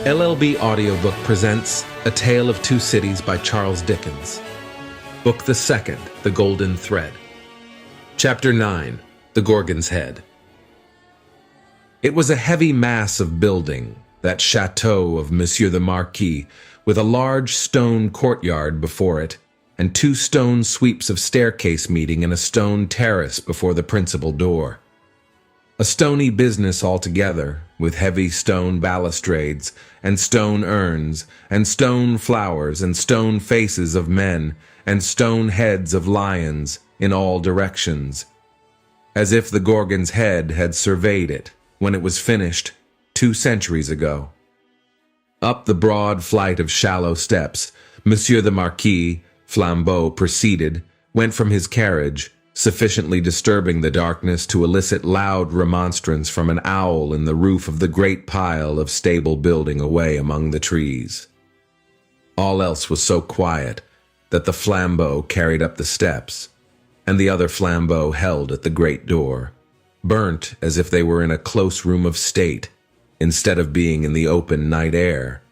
LLB Audiobook presents A Tale of Two Cities by Charles Dickens. Book the Second, The Golden Thread. Chapter 9, The Gorgon's Head. It was a heavy mass of building, that chateau of Monsieur the Marquis, with a large stone courtyard before it, and two stone sweeps of staircase meeting in a stone terrace before the principal door. A stony business altogether, with heavy stone balustrades, and stone urns, and stone flowers, and stone faces of men, and stone heads of lions, in all directions, as if the Gorgon's head had surveyed it, when it was finished, 2 centuries ago. Up the broad flight of shallow steps, Monsieur the Marquis, flambeau preceded, went from his carriage, sufficiently disturbing the darkness to elicit loud remonstrance from an owl in the roof of the great pile of stable building away among the trees. All else was so quiet that the flambeau carried up the steps, and the other flambeau held at the great door, burnt as if they were in a close room of state, instead of being in the open night air.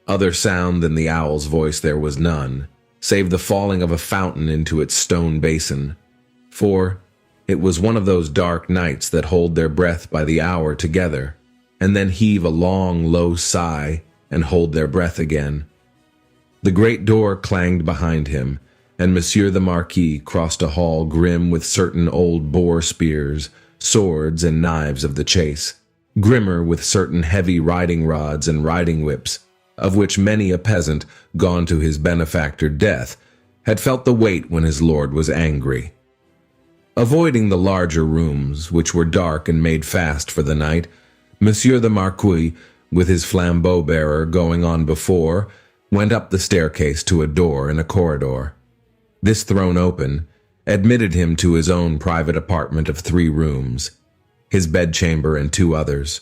Other sound than the owl's voice there was none, save the falling of a fountain into its stone basin, for it was one of those dark nights that hold their breath by the hour together, and then heave a long, low sigh and hold their breath again. The great door clanged behind him, and Monsieur the Marquis crossed a hall grim with certain old boar spears, swords, and knives of the chase, grimmer with certain heavy riding rods and riding whips, of which many a peasant, gone to his benefactor death, had felt the weight when his lord was angry. Avoiding the larger rooms, which were dark and made fast for the night, Monsieur the Marquis, with his flambeau-bearer going on before, went up the staircase to a door in a corridor. This thrown open, admitted him to his own private apartment of 3 rooms, his bedchamber and 2 others,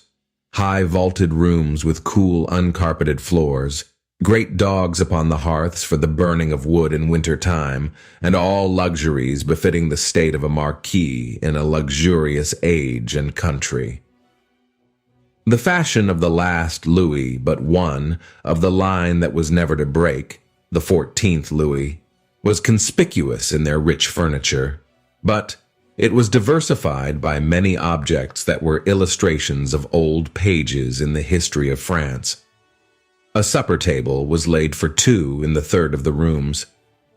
high vaulted rooms with cool uncarpeted floors, great dogs upon the hearths for the burning of wood in winter time, and all luxuries befitting the state of a marquis in a luxurious age and country. The fashion of the last Louis but one, of the line that was never to break, the 14th Louis, was conspicuous in their rich furniture, but it was diversified by many objects that were illustrations of old pages in the history of France. A supper table was laid for 2 in the third of the rooms,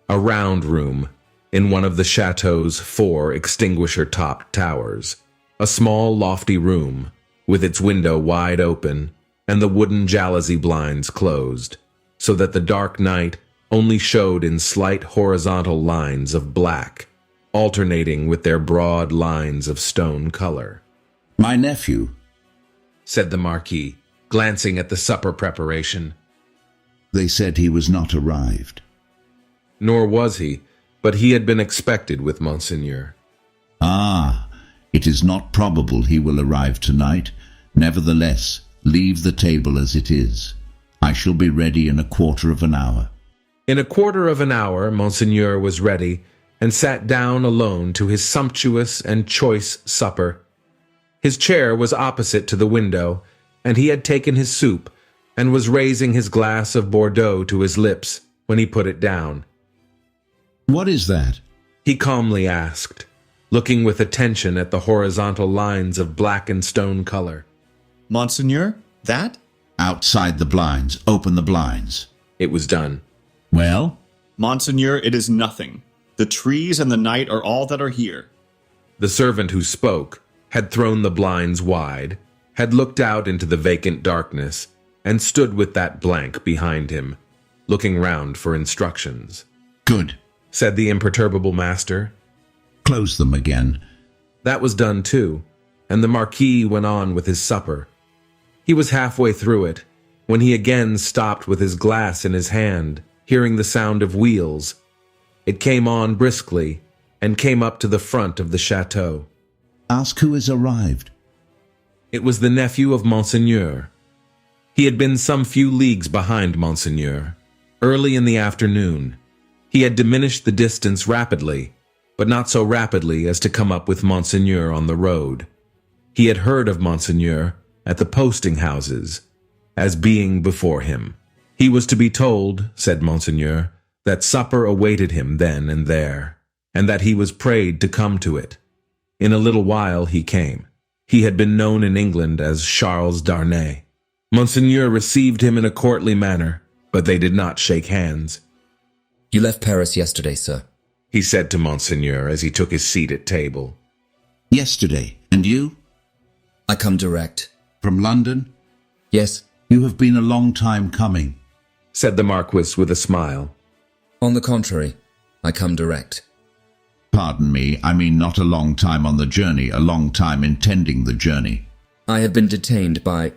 a round room in one of the chateau's 4 extinguisher-topped towers, a small lofty room with its window wide open and the wooden jalousie blinds closed, so that the dark night only showed in slight horizontal lines of black, alternating with their broad lines of stone color. "My nephew," said the Marquis, glancing at the supper preparation. "They said he was not arrived." Nor was he, but he had been expected with Monseigneur. "Ah, it is not probable he will arrive tonight. Nevertheless, leave the table as it is. I shall be ready in a quarter of an hour." In a quarter of an hour, Monseigneur was ready, and sat down alone to his sumptuous and choice supper. His chair was opposite to the window, and he had taken his soup, and was raising his glass of Bordeaux to his lips when he put it down. "What is that?" he calmly asked, looking with attention at the horizontal lines of black and stone color. "Monseigneur, that?" "Outside the blinds. Open the blinds." It was done. "Well?" "Monseigneur, it is nothing. The trees and the night are all that are here." The servant who spoke had thrown the blinds wide, had looked out into the vacant darkness, and stood with that blank behind him, looking round for instructions. "Good," said the imperturbable master. "Close them again." That was done too, and the Marquis went on with his supper. He was halfway through it, when he again stopped with his glass in his hand, hearing the sound of wheels. It came on briskly, and came up to the front of the chateau. "Ask who has arrived." It was the nephew of Monseigneur. He had been some few leagues behind Monseigneur. Early in the afternoon, he had diminished the distance rapidly, but not so rapidly as to come up with Monseigneur on the road. He had heard of Monseigneur at the posting houses, as being before him. He was to be told, said Monseigneur, that supper awaited him then and there, and that he was prayed to come to it. In a little while he came. He had been known in England as Charles Darnay. Monseigneur received him in a courtly manner, but they did not shake hands. "You left Paris yesterday, sir," he said to Monseigneur as he took his seat at table. Yesterday. And you? "I come direct." From London? "Yes." You have been a long time coming, said the Marquis with a smile. "On the contrary, I come direct." Pardon me, I mean not a long time on the journey, a long time intending the journey. "I have been detained by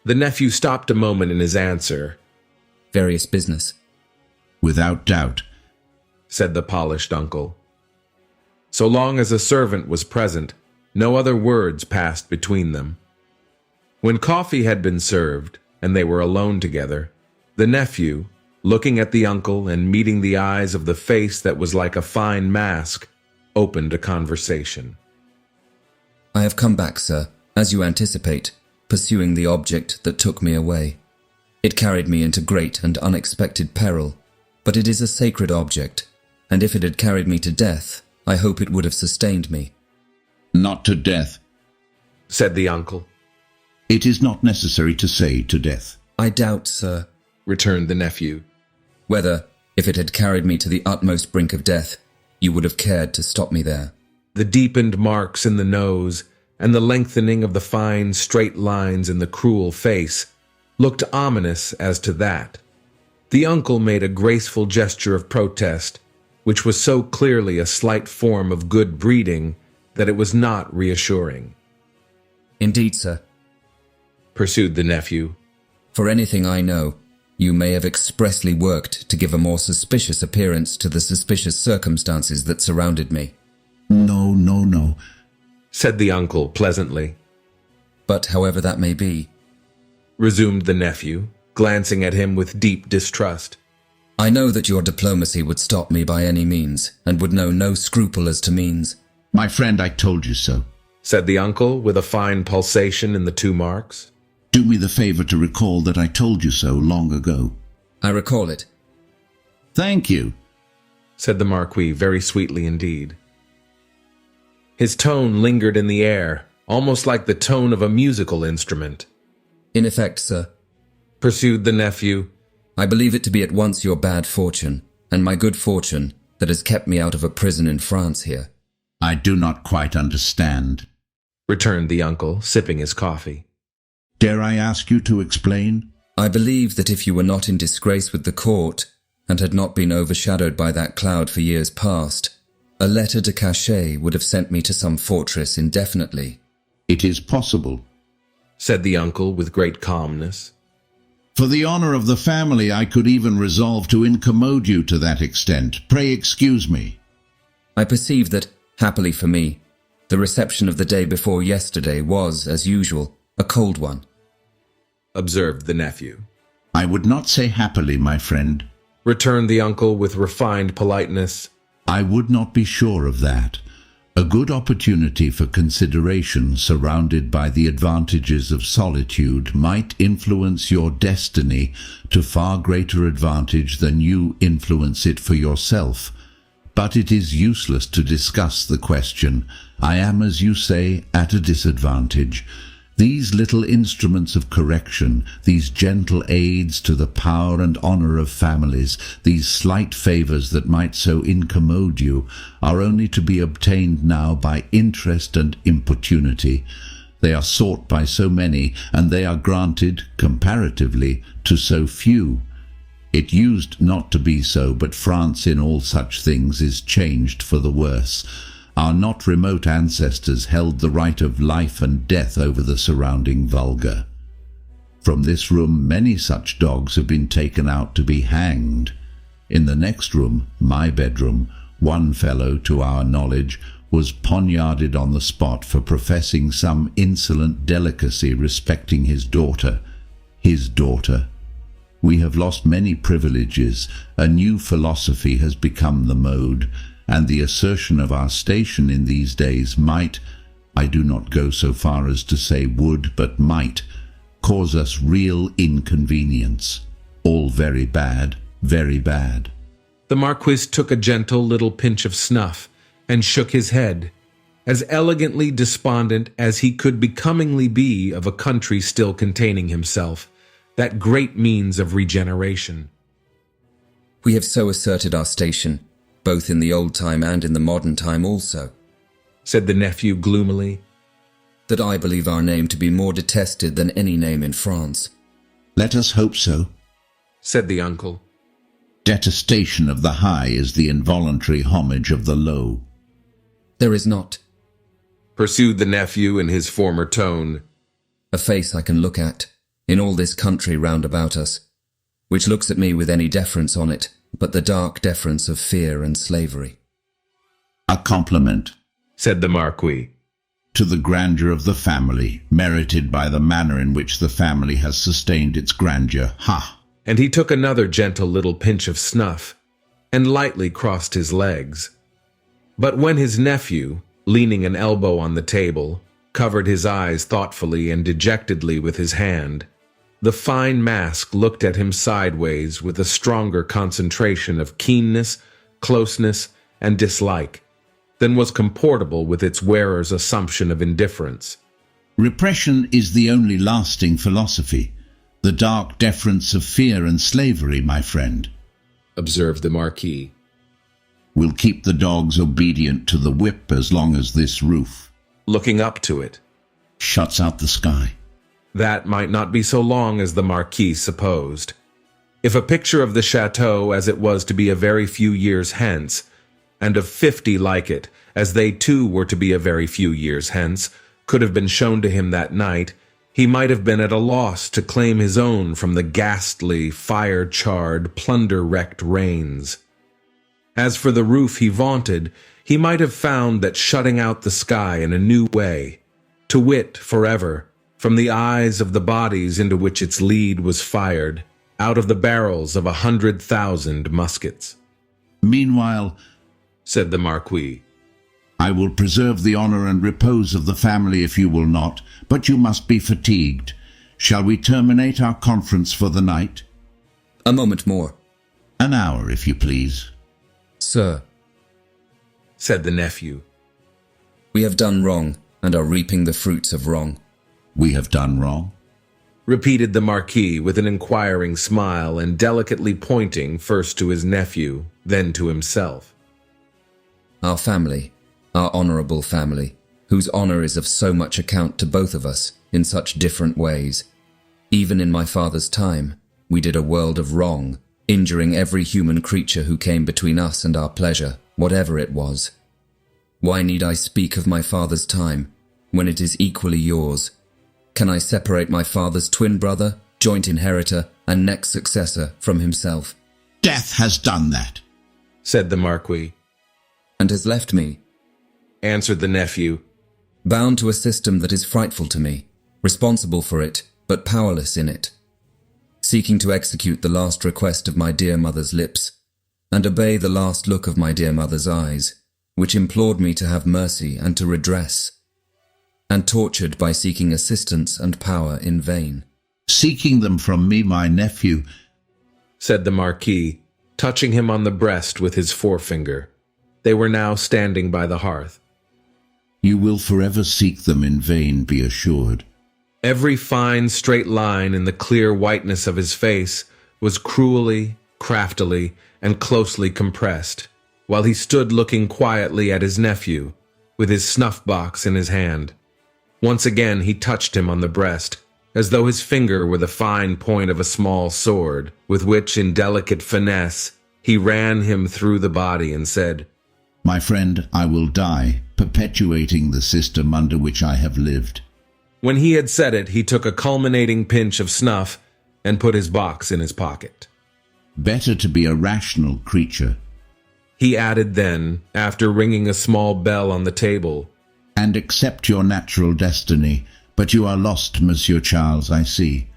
The nephew stopped a moment in his answer. various business." Without doubt, said the polished uncle. So long as a servant was present, no other words passed between them. When coffee had been served, and they were alone together, the nephew, looking at the uncle and meeting the eyes of the face that was like a fine mask, opened a conversation. "I have come back, sir, as you anticipate, pursuing the object that took me away. It carried me into great and unexpected peril, but it is a sacred object, and if it had carried me to death, I hope it would have sustained me." not to death. Said the uncle. It is not necessary to say to death. "I doubt, sir," returned the nephew, "whether, if it had carried me to the utmost brink of death, you would have cared to stop me there." the deepened marks in the nose and the lengthening of the fine straight lines in the cruel face looked ominous as to that. The uncle made a graceful gesture of protest, which was so clearly a slight form of good breeding that it was not reassuring. "Indeed, sir, Pursued the nephew, for anything I know, you may have expressly worked to give a more suspicious appearance to the suspicious circumstances that surrounded me. No. said the uncle pleasantly. But however that may be, Resumed the nephew, glancing at him with deep distrust. I know that your diplomacy would stop me by any means, and would know no scruple as to means. My friend, I told you so. Said the uncle with a fine pulsation in the two marks. Do me the favor to recall that I told you so long ago. I recall it. Thank you. Said the Marquis very sweetly indeed. His tone lingered in the air, almost like the tone of a musical instrument. In effect, sir, Pursued the nephew, I believe it to be at once your bad fortune and my good fortune that has kept me out of a prison in France here. I do not quite understand. returned the uncle, sipping his coffee. Dare I ask you to explain? I believe that if you were not in disgrace with the court, and had not been overshadowed by that cloud for years past, a letter de cachet would have sent me to some fortress indefinitely. It is possible. Said the uncle with great calmness. For the honor of the family, I could even resolve to incommode you to that extent. Pray excuse me. I perceive that, happily for me, the reception of the day before yesterday was, as usual, a cold one. Observed the nephew. I would not say happily, my friend. Returned the uncle with refined politeness. I would not be sure of that. A good opportunity for consideration surrounded by the advantages of solitude might influence your destiny to far greater advantage than you influence it for yourself. But it is useless to discuss the question. I am, as you say, at a disadvantage. These little instruments of correction, these gentle aids to the power and honor of families, these slight favors that might so incommode you, are only to be obtained now by interest and importunity. They are sought by so many, and they are granted, comparatively, to so few. It used not to be so, but France in all such things is changed for the worse. Our not remote ancestors held the right of life and death over the surrounding vulgar. From this room many such dogs have been taken out to be hanged. In the next room, my bedroom, one fellow, to our knowledge, was poniarded on the spot for professing some insolent delicacy respecting his daughter. His daughter. We have lost many privileges. A new philosophy has become the mode, and the assertion of our station in these days might, I do not go so far as to say would, but might, cause us real inconvenience. All very bad, very bad. The Marquis took a gentle little pinch of snuff and shook his head, as elegantly despondent as he could becomingly be of a country still containing himself, that great means of regeneration. We have so asserted our station, both in the old time and in the modern time also, said the nephew gloomily, that I believe our name to be more detested than any name in France. Let us hope so, said the uncle. Detestation of the high is the involuntary homage of the low. There is not, pursued the nephew in his former tone, a face I can look at, in all this country round about us, which looks at me with any deference on it, but the dark deference of fear and slavery. A compliment, said the Marquis, to the grandeur of the family, merited by the manner in which the family has sustained its grandeur. Ha! And he took another gentle little pinch of snuff, and lightly crossed his legs. But when his nephew, leaning an elbow on the table, covered his eyes thoughtfully and dejectedly with his hand, the fine mask looked at him sideways with a stronger concentration of keenness, closeness, and dislike than was comportable with its wearer's assumption of indifference. Repression is the only lasting philosophy, the dark deference of fear and slavery, my friend, observed the Marquis. Will keep the dogs obedient to the whip as long as this roof, looking up to it, shuts out the sky. That might not be so long as the Marquis supposed. If a picture of the chateau as it was to be a very few years hence, and of 50 like it, as they too were to be a very few years hence, could have been shown to him that night, he might have been at a loss to claim his own from the ghastly, fire-charred, plunder-wrecked rains. As for the roof he vaunted, he might have found that shutting out the sky in a new way, to wit, forever, from the eyes of the bodies into which its lead was fired, out of the barrels of 100,000 muskets. Meanwhile, said the Marquis, I will preserve the honor and repose of the family if you will not, but you must be fatigued. Shall we terminate our conference for the night? A moment more. An hour, if you please. Sir, said the nephew, we have done wrong and are reaping the fruits of wrong. We have done wrong? Repeated the Marquis with an inquiring smile and delicately pointing first to his nephew, then to himself. Our family, our honourable family, whose honour is of so much account to both of us in such different ways. Even in my father's time, we did a world of wrong, injuring every human creature who came between us and our pleasure, whatever it was. Why need I speak of my father's time, when it is equally yours? Can I separate my father's twin brother, joint inheritor, and next successor from himself? Death has done that, said the Marquis. And has left me, answered the nephew, bound to a system that is frightful to me, responsible for it, but powerless in it, seeking to execute the last request of my dear mother's lips, and obey the last look of my dear mother's eyes, which implored me to have mercy and to redress, and tortured by seeking assistance and power in vain. Seeking them from me, my nephew, said the Marquis, touching him on the breast with his forefinger. They were now standing by the hearth. You will forever seek them in vain, be assured. Every fine, straight line in the clear whiteness of his face was cruelly, craftily, and closely compressed, while he stood looking quietly at his nephew, with his snuff-box in his hand. Once again he touched him on the breast, as though his finger were the fine point of a small sword, with which, in delicate finesse, he ran him through the body and said, My friend, I will die, perpetuating the system under which I have lived. When he had said it, he took a culminating pinch of snuff and put his box in his pocket. Better to be a rational creature, he added then, after ringing a small bell on the table, and accept your natural destiny. But you are lost, Monsieur Charles, I see.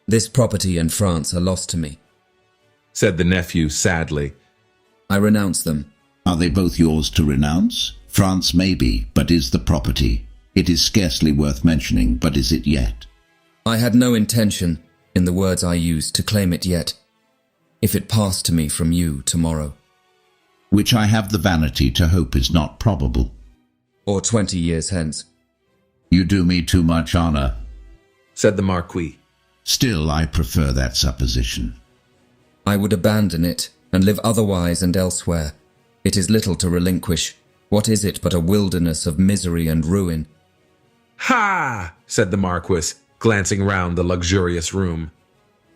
This property and France are lost to me, said the nephew sadly. I renounce them. Are they both yours to renounce? France may be, but is the property? It is scarcely worth mentioning, but is it yet? I had no intention, in the words I used, to claim it yet, if it passed to me from you tomorrow. Which I have the vanity to hope is not probable. Or 20 years hence. You do me too much honour, said the Marquis. Still, I prefer that supposition. I would abandon it, and live otherwise and elsewhere. It is little to relinquish. What is it but a wilderness of misery and ruin? Ha! Said the Marquis, glancing round the luxurious room.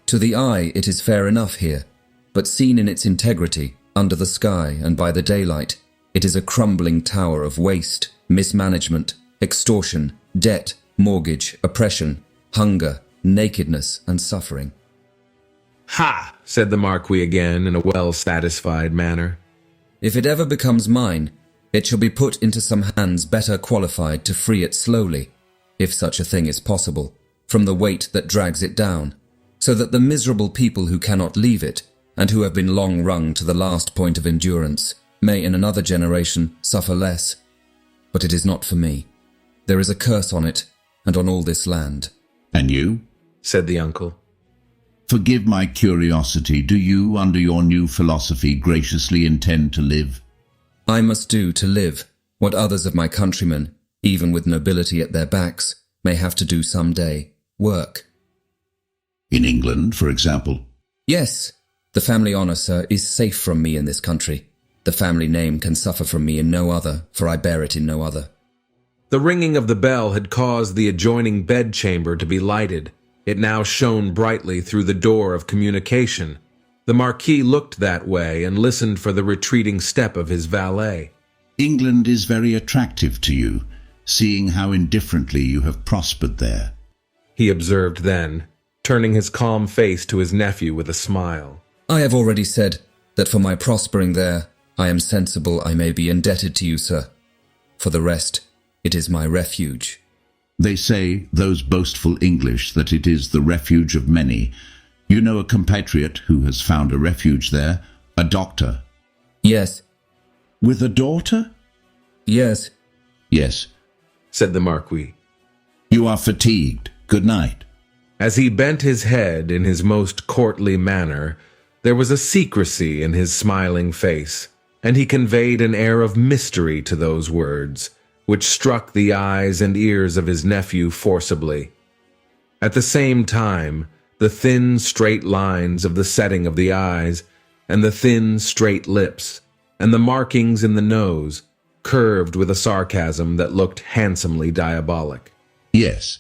To the eye it is fair enough here, but seen in its integrity, under the sky and by the daylight, it is a crumbling tower of waste, mismanagement, extortion, debt, mortgage, oppression, hunger, nakedness, and suffering. Ha! Said the Marquis again in a well-satisfied manner. If it ever becomes mine, it shall be put into some hands better qualified to free it slowly, if such a thing is possible, from the weight that drags it down, so that the miserable people who cannot leave it, and who have been long wrung to the last point of endurance, may in another generation suffer less. But it is not for me. There is a curse on it, and on all this land. And you? Said the uncle. Forgive my curiosity. Do you, under your new philosophy, graciously intend to live? I must do to live what others of my countrymen, even with nobility at their backs, may have to do some day. Work. In England, for example? Yes. The family honour, sir, is safe from me in this country. The family name can suffer from me in no other, for I bear it in no other. The ringing of the bell had caused the adjoining bedchamber to be lighted. It now shone brightly through the door of communication. The Marquis looked that way and listened for the retreating step of his valet. England is very attractive to you, seeing how indifferently you have prospered there, he observed then, turning his calm face to his nephew with a smile. I have already said that for my prospering there, I am sensible I may be indebted to you, sir. For the rest, it is my refuge. They say, those boastful English, that it is the refuge of many. You know a compatriot who has found a refuge there, a doctor. Yes. With a daughter? Yes. Yes, said the Marquis. You are fatigued. Good night. As he bent his head in his most courtly manner, there was a secrecy in his smiling face, and he conveyed an air of mystery to those words, which struck the eyes and ears of his nephew forcibly. At the same time, the thin, straight lines of the setting of the eyes, and the thin, straight lips, and the markings in the nose, curved with a sarcasm that looked handsomely diabolic. Yes,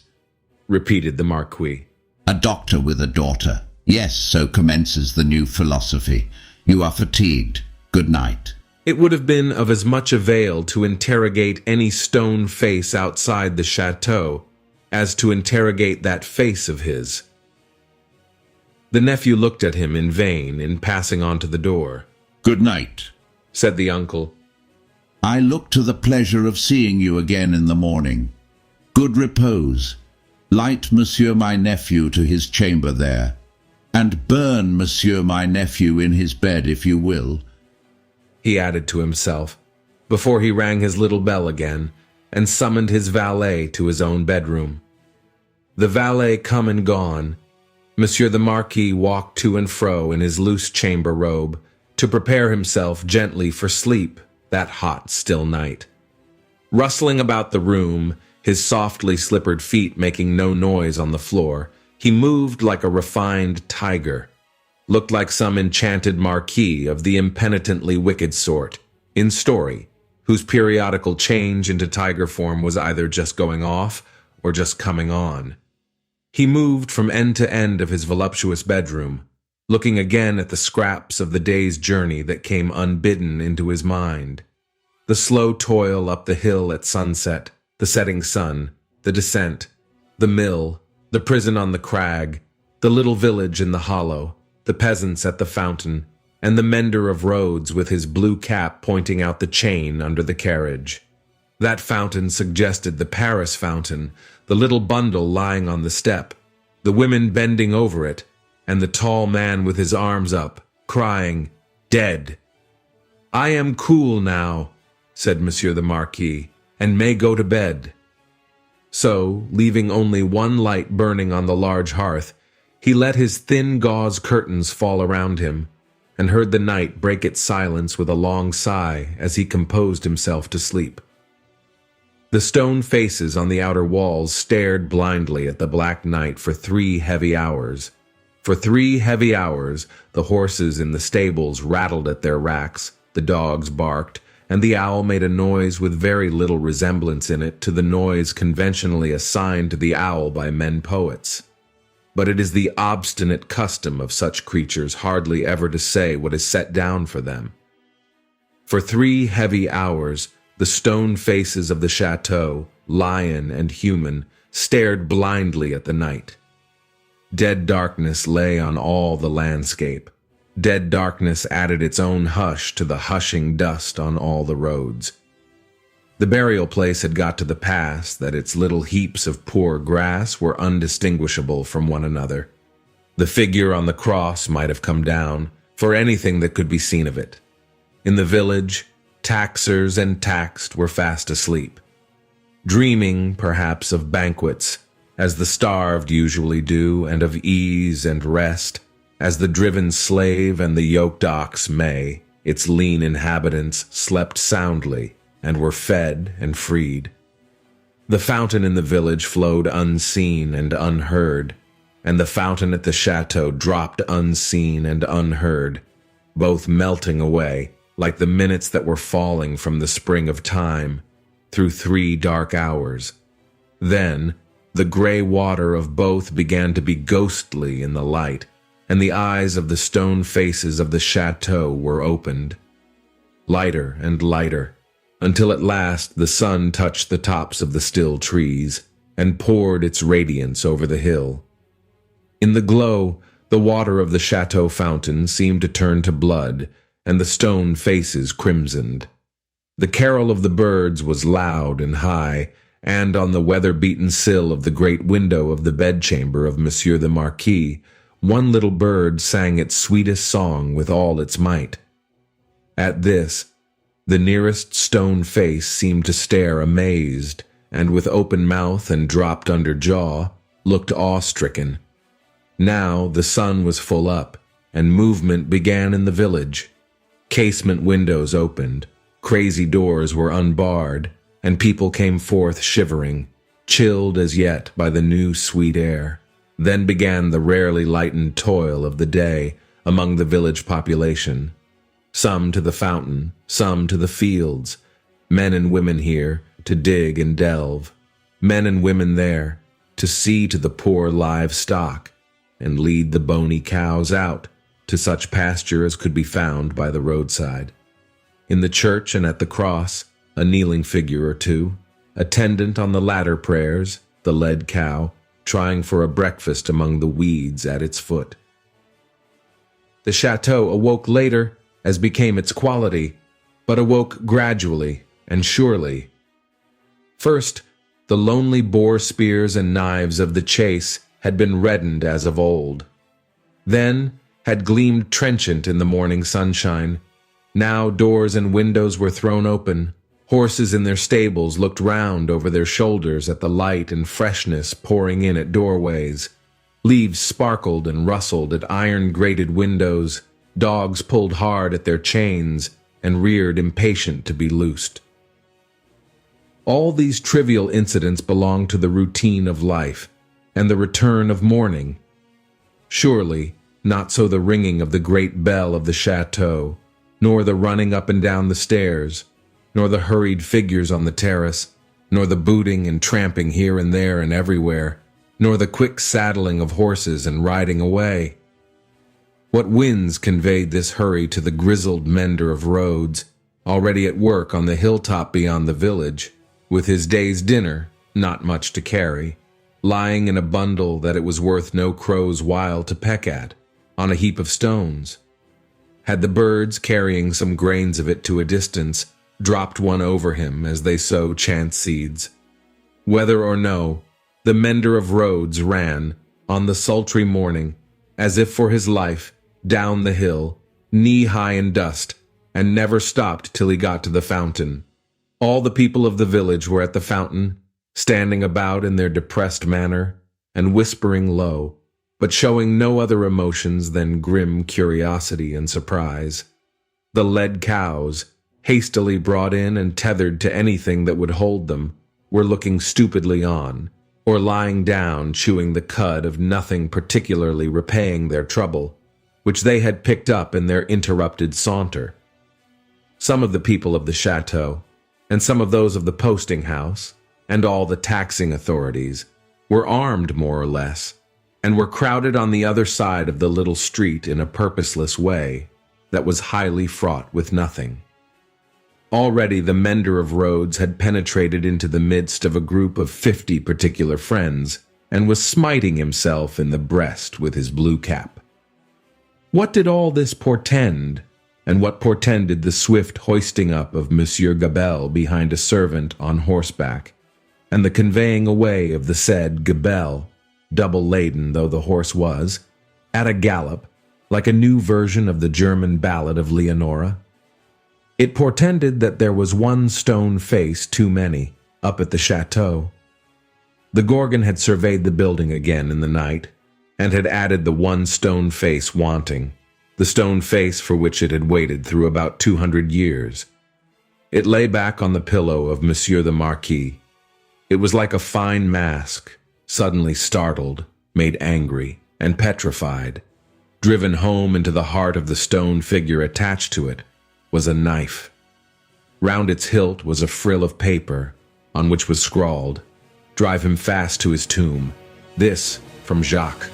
repeated the Marquis. A doctor with a daughter. Yes, so commences the new philosophy. You are fatigued. Good night. It would have been of as much avail to interrogate any stone face outside the chateau as to interrogate that face of his. The nephew looked at him in vain in passing on to the door. Good night, said the uncle. I look to the pleasure of seeing you again in the morning. Good repose. Light monsieur my nephew to his chamber there, and burn monsieur my nephew in his bed if you will, he added to himself, before he rang his little bell again, and summoned his valet to his own bedroom. The valet come and gone, Monsieur the Marquis walked to and fro in his loose chamber robe, to prepare himself gently for sleep that hot, still night. Rustling about the room, his softly slippered feet making no noise on the floor, he moved like a refined tiger, looked like some enchanted marquis of the impenitently wicked sort, in story, whose periodical change into tiger form was either just going off or just coming on. He moved from end to end of his voluptuous bedroom, looking again at the scraps of the day's journey that came unbidden into his mind. The slow toil up the hill at sunset, the setting sun, the descent, the mill, the prison on the crag, the little village in the hollow, the peasants at the fountain, and the mender of roads with his blue cap pointing out the chain under the carriage. That fountain suggested the Paris fountain, the little bundle lying on the step, the women bending over it, and the tall man with his arms up, crying, "Dead!" "I am cool now," said Monsieur the Marquis, "and may go to bed." So, leaving only one light burning on the large hearth, he let his thin gauze curtains fall around him, and heard the night break its silence with a long sigh as he composed himself to sleep. The stone faces on the outer walls stared blindly at the black night for 3 heavy hours. For 3 heavy hours, the horses in the stables rattled at their racks, the dogs barked, and the owl made a noise with very little resemblance in it to the noise conventionally assigned to the owl by men-poets. But it is the obstinate custom of such creatures hardly ever to say what is set down for them. For 3 heavy hours, the stone faces of the chateau, lion and human, stared blindly at the night. Dead darkness lay on all the landscape. Dead darkness added its own hush to the hushing dust on all the roads. The burial place had got to the pass that its little heaps of poor grass were undistinguishable from one another. The figure on the cross might have come down, for anything that could be seen of it. In the village, taxers and taxed were fast asleep, dreaming, perhaps, of banquets, as the starved usually do, and of ease and rest, as the driven slave and the yoked ox may. Its lean inhabitants slept soundly, and were fed and freed. The fountain in the village flowed unseen and unheard, and the fountain at the chateau dropped unseen and unheard, both melting away, like the minutes that were falling from the spring of time, through 3 dark hours. Then, the gray water of both began to be ghostly in the light, and the eyes of the stone faces of the chateau were opened. Lighter and lighter, until at last the sun touched the tops of the still trees, and poured its radiance over the hill. In the glow, the water of the chateau fountain seemed to turn to blood, and the stone faces crimsoned. The carol of the birds was loud and high, and on the weather-beaten sill of the great window of the bedchamber of Monsieur the Marquis, one little bird sang its sweetest song with all its might. At this, the nearest stone face seemed to stare amazed, and with open mouth and dropped under jaw, looked awe-stricken. Now the sun was full up, and movement began in the village. Casement windows opened, crazy doors were unbarred, and people came forth shivering, chilled as yet by the new sweet air. Then began the rarely lightened toil of the day among the village population. Some to the fountain, some to the fields, men and women here to dig and delve, men and women there to see to the poor livestock and lead the bony cows out to such pasture as could be found by the roadside. In the church and at the cross, a kneeling figure or two, attendant on the latter prayers, the led cow, trying for a breakfast among the weeds at its foot. The chateau awoke later, as became its quality, but awoke gradually and surely. First, the lonely boar spears and knives of the chase had been reddened as of old. Then had gleamed trenchant in the morning sunshine. Now doors and windows were thrown open. Horses in their stables looked round over their shoulders at the light and freshness pouring in at doorways. Leaves sparkled and rustled at iron-grated windows. Dogs pulled hard at their chains and reared impatient to be loosed. All these trivial incidents belong to the routine of life and the return of morning. Surely, not so the ringing of the great bell of the chateau, nor the running up and down the stairs, nor the hurried figures on the terrace, nor the booting and tramping here and there and everywhere, nor the quick saddling of horses and riding away. What winds conveyed this hurry to the grizzled mender of roads, already at work on the hilltop beyond the village, with his day's dinner, not much to carry, lying in a bundle that it was worth no crow's while to peck at, on a heap of stones? Had the birds, carrying some grains of it to a distance, dropped one over him as they sow chance seeds? Whether or no, the mender of roads ran, on the sultry morning, as if for his life, down the hill, knee-high in dust, and never stopped till he got to the fountain. All the people of the village were at the fountain, standing about in their depressed manner and whispering low, but showing no other emotions than grim curiosity and surprise. The led cows, hastily brought in and tethered to anything that would hold them, were looking stupidly on, or lying down chewing the cud of nothing particularly repaying their trouble, which they had picked up in their interrupted saunter. Some of the people of the chateau, and some of those of the posting house, and all the taxing authorities, were armed more or less, and were crowded on the other side of the little street in a purposeless way that was highly fraught with nothing. Already the mender of roads had penetrated into the midst of a group of 50 particular friends, and was smiting himself in the breast with his blue cap. What did all this portend, and what portended the swift hoisting up of Monsieur Gabelle behind a servant on horseback, and the conveying away of the said Gabelle, double laden though the horse was, at a gallop, like a new version of the German ballad of Leonora? It portended that there was one stone face too many up at the chateau. The Gorgon had surveyed the building again in the night, and had added the one stone face wanting, the stone face for which it had waited through about 200 years. It lay back on the pillow of Monsieur the Marquis. It was like a fine mask, suddenly startled, made angry, and petrified. Driven home into the heart of the stone figure attached to it was a knife. Round its hilt was a frill of paper, on which was scrawled, "Drive him fast to his tomb. This from Jacques."